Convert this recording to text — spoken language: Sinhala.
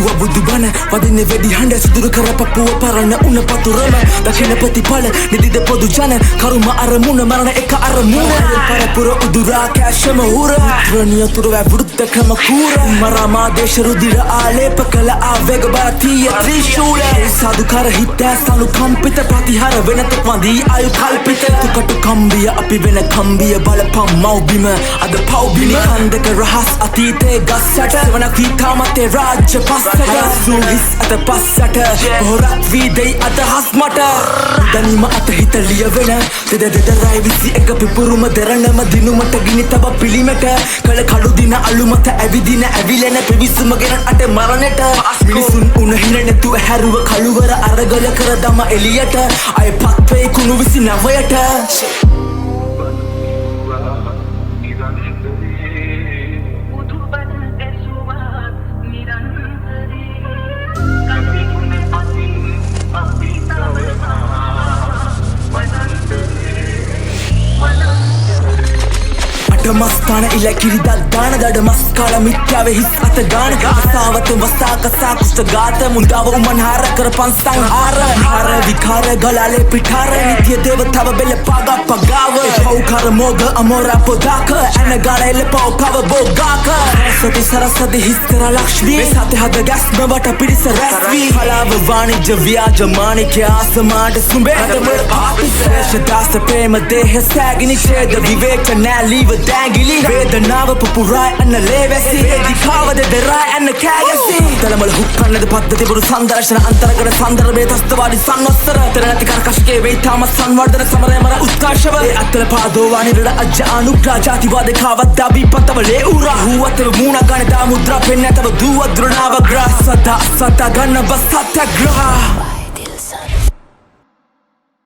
කිව්ව බුදු බණ වදින්නේ වෙඩි හඬ සිදුරු කර පපුව පරණ උණ පතුරම දකින ප්‍රතිඵල නිදිද පොදු ජන කරුම අරමුණ මරණ එක අරමුණ පරපුර උදුරා කැෂම හුර මිත්‍රනියතුර වැවෘද්ධ ක්‍රම කූර මරමා දේශ රුධිර ආලේප කළ ආවේග භාරතීය ත්‍රිශූල සාදුකාර හිත සනුකම්පිත ප්‍රතිහාර වෙනතක් වඳී ආයු කල්පිත තුකටු කම්බිය අපි වෙන කම්බිය බලපම් මව්බිම අද පව්බිම හන්දක රහස් අතීතේ ගස්සට වනක් වීතාමතේ රාජ්‍ය පස්සට සූහිස් අත පස්සට පොහොරක් වී දෙයි අදහස් මට දැනීම අත හිත ලියවෙන දෙදරයි විසි එක පිපුරුම දෙරණම දිනුමට ගිනි තව පිළිමට කළ කඩු දින අලුමත ඇවිදින ඇවිලෙන පිවිසුම ගෙනන් අට මරණට මිනිසුන් උන හින නැතුව හැරුව කළුවර අරගල කර දම එලියට අය පත්වේ කුණු විසි නවයට මස්කාන ඉල කිරිදක් දාන දඩ මස්කාල මිත්‍යාව හිස් අත ගාන අසාවත වසා කසා කුෂ්ට ගාත මුන්දාව උමන්හාර කරපන් සංහාර හාර විකාර ගලාලේ පිටාර නිත්‍ය දේවතාව බෙල්ල පාගා පගාව පෞකාර මෝග අමෝරා පොදාක ඇන ගාන එල්ල පෞකාව බෝගාක සති සරසති හිස් කර ලක්ෂ්මී සත හද ගැස්ම වට පිරිස රැස්වී කලාව වාණිජ්‍ය ව්‍යාජ මානිකය ආසමාට සුඹේ හදමර පාපිස ශදාස ප්‍රේම දේහ සෑගිනි ඡේද විවේක නෑලීව ඇගිලි වේදනාව පුපුරායි අන්න ලේවැසි දිකාවද දෙරායි අන්න කෑගැසි තලමල හුක්කන්නද පද්ධති බුරු සංදර්ශන අන්තරගන සන්දර්භය තස්තවාඩි සංවස්සර තරනැති කරකශකේ වෙයි තාම සංවර්ධන සමරයමර උත්කාශව අත්තල පාදෝවානිරට අජ්‍ය අනුග්‍රා ජාතිවාද කාවත්තා බීපතවලේ උරා හුවතව මූුණ ගණදා මුද්‍රා පෙන්න ඇතව දුව දෘණාව ග්‍රා සතා ගන්න බස් සත්‍යග්‍රහ